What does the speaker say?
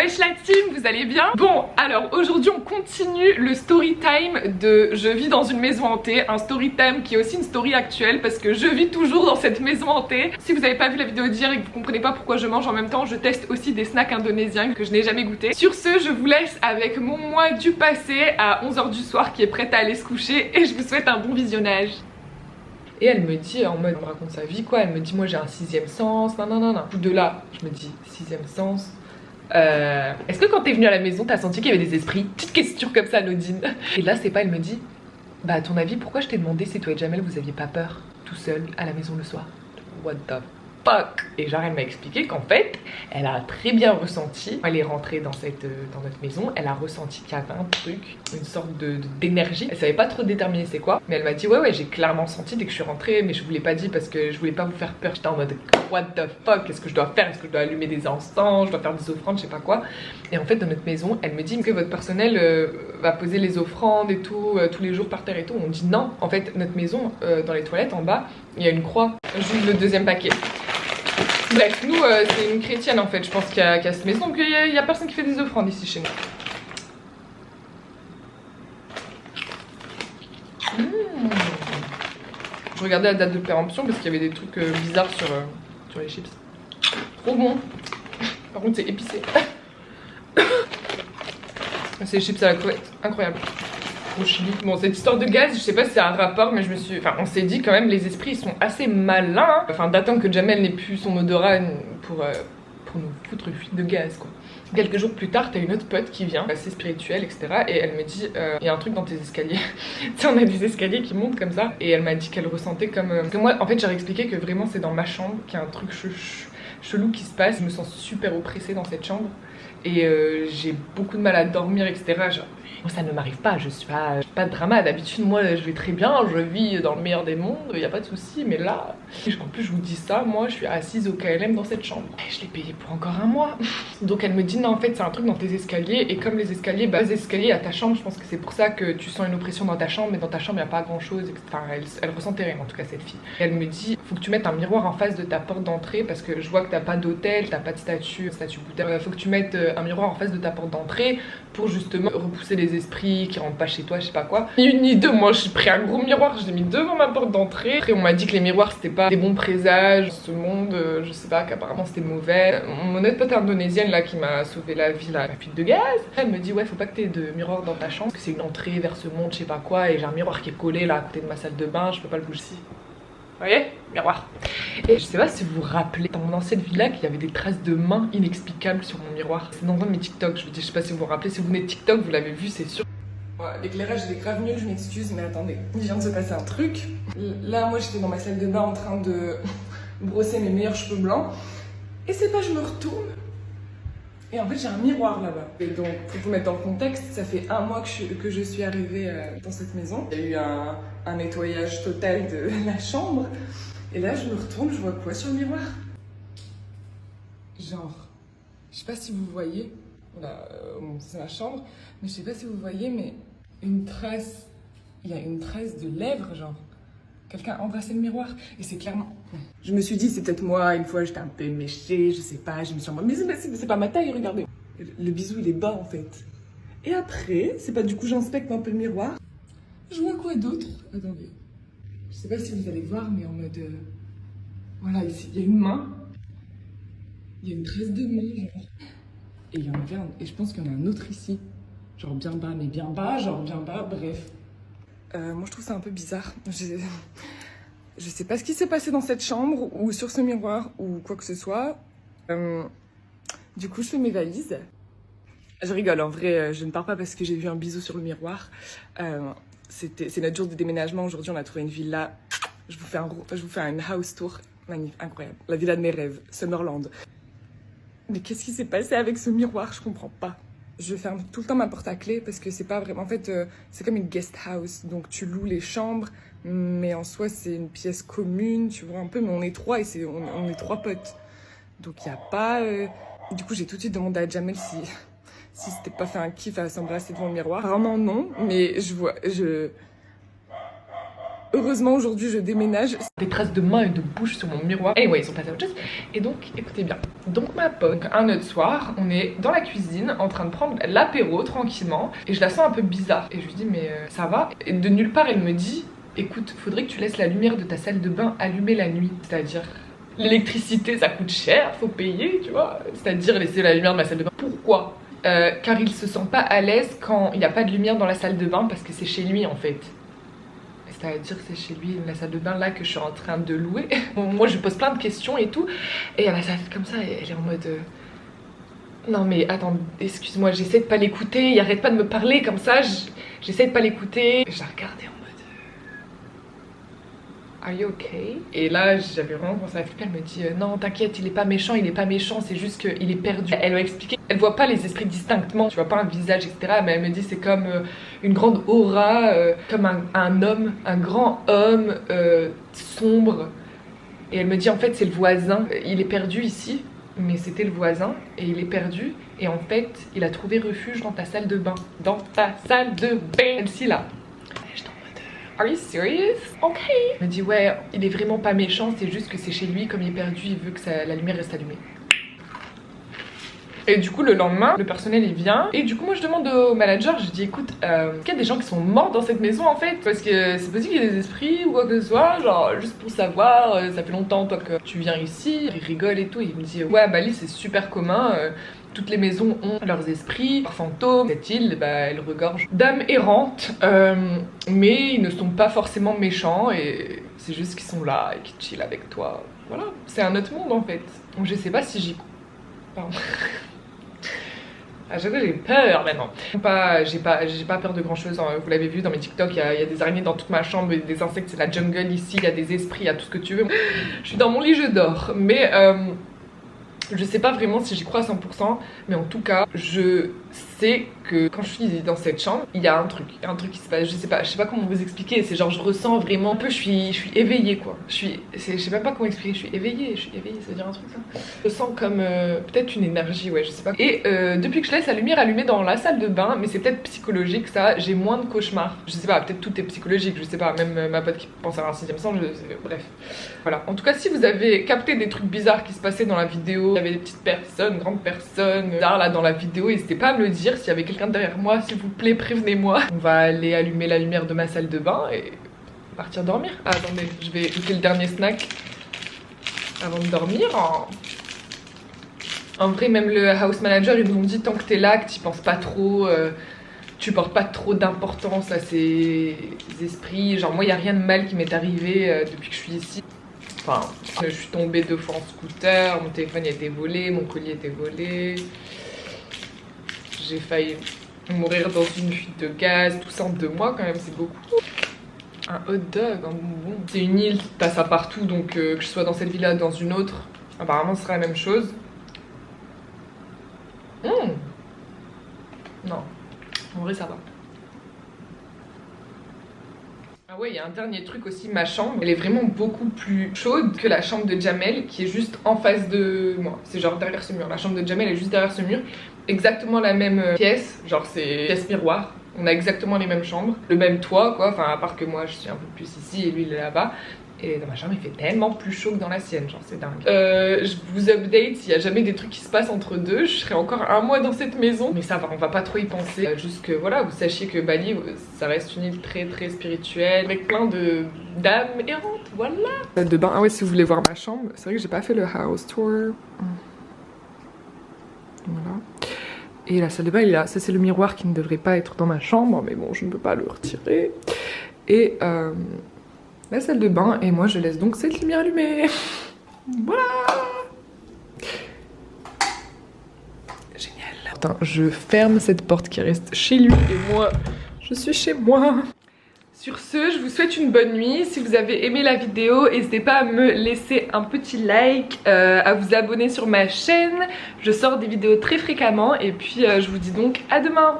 Wesh la team, vous allez bien? Bon, alors aujourd'hui on continue le story time de Je vis dans une maison hantée, un story time qui est aussi une story actuelle parce que je vis toujours dans cette maison hantée. Si vous n'avez pas vu la vidéo d'hier et que vous comprenez pas pourquoi je mange en même temps, je teste aussi des snacks indonésiens que je n'ai jamais goûté. Sur ce, je vous laisse avec mon moi du passé à 11 h du soir qui est prête à aller se coucher et je vous souhaite un bon visionnage. Et elle me dit en mode, elle me raconte sa vie quoi, elle me dit moi j'ai un sixième sens, non. De là, je me dis sixième sens. Est-ce que quand t'es venue à la maison, t'as senti qu'il y avait des esprits? Petite question comme ça, anodine. Et là, c'est pas, elle me dit, bah à ton avis, pourquoi je t'ai demandé si toi et Jamel vous aviez pas peur tout seul à la maison le soir? What the fuck? Et genre, elle m'a expliqué qu'en fait, elle a très bien ressenti. Elle est rentrée dans notre maison, elle a ressenti qu'il y avait un truc, une sorte d'énergie. Elle savait pas trop déterminer c'est quoi, mais elle m'a dit ouais j'ai clairement senti dès que je suis rentrée, mais je vous l'ai pas dit parce que je voulais pas vous faire peur. J'étais en mode what the fuck, qu'est-ce que je dois faire? Est-ce que je dois allumer des encens? Je dois faire des offrandes, je sais pas quoi. Et en fait dans notre maison, elle me dit que votre personnel va poser les offrandes et tout, tous les jours par terre et tout. On dit non, en fait notre maison, dans les toilettes en bas, il y a une croix. J'ouvre le deuxième paquet. Bref, nous c'est une chrétienne en fait, je pense qu'il y a cette maison, donc il y a personne qui fait des offrandes ici chez nous. Je regardais la date de péremption parce qu'il y avait des trucs bizarres sur les chips. Trop bon. Par contre c'est épicé. C'est les chips à la crevette, incroyable. Au chili. Bon, cette histoire de gaz, je sais pas si c'est un rapport, mais on s'est dit quand même, les esprits ils sont assez malins. Enfin, d'attendre que Jamel n'ait plus son odorat pour nous foutre une fuite de gaz, quoi. Quelques jours plus tard, t'as une autre pote qui vient, assez spirituelle, etc. Et elle me dit, il y a un truc dans tes escaliers. Tu sais, on a des escaliers qui montent comme ça. Et elle m'a dit qu'elle ressentait comme... que moi, en fait, j'ai expliqué que vraiment c'est dans ma chambre qu'il y a un truc chelou qui se passe. Je me sens super oppressée dans cette chambre. Et j'ai beaucoup de mal à dormir, etc. Genre, moi, ça ne m'arrive pas, je suis pas de drama. D'habitude, moi, je vais très bien, je vis dans le meilleur des mondes, il n'y a pas de souci. Mais là, en plus, je vous dis ça, moi, je suis assise au KLM dans cette chambre. Et je l'ai payé pour encore un mois. Donc, elle me dit, non, en fait, c'est un truc dans tes escaliers. Et comme les escaliers à ta chambre, je pense que c'est pour ça que tu sens une oppression dans ta chambre. Mais dans ta chambre, il n'y a pas grand chose. Enfin, elle ressentait rien, en tout cas, cette fille. Et elle me dit, faut que tu mettes un miroir en face de ta porte d'entrée parce que je vois que t'as pas d'hôtel, t'as pas de statue Bouddha. Faut que tu mettes un miroir en face de ta porte d'entrée pour justement repousser les esprits qui rentrent pas chez toi, je sais pas quoi. Ni une ni deux, moi j'ai pris un gros miroir, je l'ai mis devant ma porte d'entrée. Après on m'a dit que les miroirs c'était pas des bons présages, ce monde, je sais pas, qu'apparemment c'était mauvais. Mon autre pote indonésienne là qui m'a sauvé la vie, la fuite de gaz, elle me dit ouais faut pas que t'aies de miroir dans ta chambre, parce que c'est une entrée vers ce monde, je sais pas quoi, et j'ai un miroir qui est collé là à côté de ma salle de bain, je peux pas le bouger. Vous voyez? Miroir. Et je sais pas si vous vous rappelez, dans mon ancienne villa, qu'il y avait des traces de mains inexplicables sur mon miroir. C'est dans un de mes TikTok, je sais pas si vous vous rappelez, si vous venez de TikTok, vous l'avez vu, c'est sûr. Ouais, l'éclairage il est grave nul, je m'excuse, mais attendez, il vient de se passer un truc. Là, moi j'étais dans ma salle de bain en train de brosser mes meilleurs cheveux blancs. Et c'est pas, je me retourne. Et en fait, j'ai un miroir là-bas. Et donc, pour vous mettre dans le contexte, ça fait un mois que je suis arrivée dans cette maison. Il y a eu un nettoyage total de la chambre. Et là, je me retourne, je vois quoi sur le miroir? Genre, je sais pas si vous voyez, là, c'est ma chambre, mais je sais pas si vous voyez, mais une trace, il y a une trace de lèvres, genre. Quelqu'un a embrassé le miroir et c'est clairement... Je me suis dit, c'est peut-être moi, une fois j'étais un peu méchée, je sais pas, je me suis dit, mais c'est pas ma taille, regardez. Le bisou il est bas en fait. Et après, c'est pas du coup j'inspecte un peu le miroir. Je vois quoi d'autre? Attendez. Je sais pas si vous allez voir, mais en mode... Voilà, ici, il y a une main. Il y a une trace de main, genre. Et il y en avait un... Et je pense qu'il y en a un autre ici. Genre bien bas, mais bien bas, genre bien bas, bref. Moi je trouve ça un peu bizarre. Je sais pas ce qui s'est passé dans cette chambre ou sur ce miroir ou quoi que ce soit. Du coup je fais mes valises. Je rigole, en vrai je ne pars pas parce que j'ai vu un bisou sur le miroir. C'est notre jour de déménagement, aujourd'hui on a trouvé une villa. Je vous fais une house tour magnifique, incroyable. La villa de mes rêves, Summerland. Mais qu'est-ce qui s'est passé avec ce miroir? Je comprends pas. Je ferme tout le temps ma porte à clé parce que c'est pas vraiment... En fait, c'est comme une guest house. Donc, tu loues les chambres, mais en soi, c'est une pièce commune, tu vois, un peu. Mais on est trois et on est trois potes. Donc, il n'y a pas... Du coup, j'ai tout de suite demandé à Jamel si c'était pas fait un kiff à s'embrasser devant le miroir. Vraiment, non. Mais Heureusement aujourd'hui je déménage. Des traces de main et de bouche sur mon miroir. Anyway, ils sont passés à autre chose. Et donc écoutez bien. Donc ma pote, un autre soir, on est dans la cuisine en train de prendre l'apéro tranquillement. Et je la sens un peu bizarre. Et je lui dis mais ça va? Et de nulle part elle me dit écoute, faudrait que tu laisses la lumière de ta salle de bain allumée la nuit. C'est-à-dire l'électricité ça coûte cher, faut payer, tu vois. C'est-à-dire laisser la lumière de ma salle de bain. Pourquoi? Car il se sent pas à l'aise quand il n'y a pas de lumière dans la salle de bain parce que c'est chez lui en fait. C'est-à-dire que c'est chez lui la salle de bain là que je suis en train de louer. Bon, moi je pose plein de questions et tout. Et elle a sa tête comme ça, elle est en mode non mais attends, excuse-moi, j'essaie de pas l'écouter, il arrête pas de me parler comme ça, j'essaie de pas l'écouter. Je la regardais en mode are you okay? Et là j'avais vraiment commencé à flipper, elle me dit non t'inquiète, il est pas méchant, c'est juste qu'il est perdu. Elle m'a expliqué, elle voit pas les esprits distinctement, tu vois pas un visage etc. Mais elle me dit c'est comme une grande aura, comme un homme, un grand homme sombre. Et elle me dit en fait c'est le voisin, il est perdu ici, mais c'était le voisin et il est perdu. Et en fait il a trouvé refuge dans ta salle de bain. Dans ta salle de bain, celle-ci là. Are you serious? Ok. Elle me dit ouais, il est vraiment pas méchant, c'est juste que c'est chez lui, comme il est perdu, il veut que la lumière reste allumée. Et du coup le lendemain, le personnel il vient et du coup moi je demande au manager, je dis écoute, est-ce qu'il y a des gens qui sont morts dans cette maison en fait? Parce que c'est possible qu'il y ait des esprits ou quoi que ce soit, genre juste pour savoir, ça fait longtemps toi que tu viens ici. Il rigole et tout, il me dit ouais à Bali c'est super commun, toutes les maisons ont leurs esprits, leurs fantômes. Cette île, bah, elle regorge d'âmes errantes, mais ils ne sont pas forcément méchants et c'est juste qu'ils sont là et qu'ils chillent avec toi. Voilà, c'est un autre monde en fait. Donc je sais pas si j'y... Pardon. À chaque fois j'ai peur maintenant. J'ai pas peur de grand chose, hein. Vous l'avez vu dans mes TikTok, il y a des araignées dans toute ma chambre, des insectes, c'est la jungle ici, il y a des esprits, il y a tout ce que tu veux. Je suis dans mon lit, je dors. Mais je sais pas vraiment si j'y crois à 100%, mais en tout cas, je sais que quand je suis dans cette chambre, il y a un truc qui se passe. Je sais pas comment vous expliquer. C'est genre, je ressens vraiment un peu, je suis éveillée quoi. Je sais même pas comment expliquer. Je suis éveillée, ça veut dire un truc ça. Je sens comme peut-être une énergie, ouais, je sais pas. Et depuis que je laisse la lumière allumée dans la salle de bain, mais c'est peut-être psychologique ça, j'ai moins de cauchemars. Je sais pas, peut-être tout est psychologique, je sais pas. Même ma pote qui pense avoir un sixième sens, bref. Voilà. En tout cas, si vous avez capté des trucs bizarres qui se passaient dans la vidéo, il y avait des petites personnes, grandes personnes, là dans la vidéo, n'hésitez pas à me le dire. S'il y avait quelqu'un derrière moi, s'il vous plaît, prévenez-moi. On va aller allumer la lumière de ma salle de bain et partir dormir. Ah, attendez, je vais goûter le dernier snack avant de dormir. En vrai, même le house manager, ils nous ont dit tant que t'es là, que t'y penses pas trop, tu portes pas trop d'importance à ces esprits. Genre moi, il y a rien de mal qui m'est arrivé depuis que je suis ici. Enfin, je suis tombée 2 fois en scooter, mon téléphone a été volé, mon collier a été volé. J'ai failli mourir dans une fuite de gaz, tout ça en 2 mois quand même, c'est beaucoup. Un hot dog, un bonbon. C'est une île, t'as ça partout, donc que je sois dans cette villa, dans une autre, apparemment ce sera la même chose. Non, en vrai ça va. Ah ouais, il y a un dernier truc aussi, ma chambre, elle est vraiment beaucoup plus chaude que la chambre de Jamel qui est juste en face de moi. C'est genre derrière ce mur, la chambre de Jamel est juste derrière ce mur. Exactement la même pièce, genre c'est pièce miroir. On a exactement les mêmes chambres, le même toit quoi, enfin à part que moi je suis un peu plus ici et lui il est là-bas. Et dans ma chambre il fait tellement plus chaud que dans la sienne, genre c'est dingue. Je vous update s'il y a jamais des trucs qui se passent entre deux. Je serai encore 1 mois dans cette maison, mais ça va, on va pas trop y penser. Juste que voilà, vous sachiez que Bali ça reste une île très très spirituelle avec plein d'âmes errantes, voilà. Salle de bain, ah ouais, si vous voulez voir ma chambre, c'est vrai que j'ai pas fait le house tour. Voilà. Et la salle de bain il est là, ça c'est le miroir qui ne devrait pas être dans ma chambre, mais bon je ne peux pas le retirer. Et la salle de bain, et moi je laisse donc cette lumière allumée. Voilà. Génial. Attends, je ferme cette porte qui reste chez lui et moi je suis chez moi. Sur ce, je vous souhaite une bonne nuit. Si vous avez aimé la vidéo, n'hésitez pas à me laisser un petit like, à vous abonner sur ma chaîne. Je sors des vidéos très fréquemment et puis je vous dis donc à demain.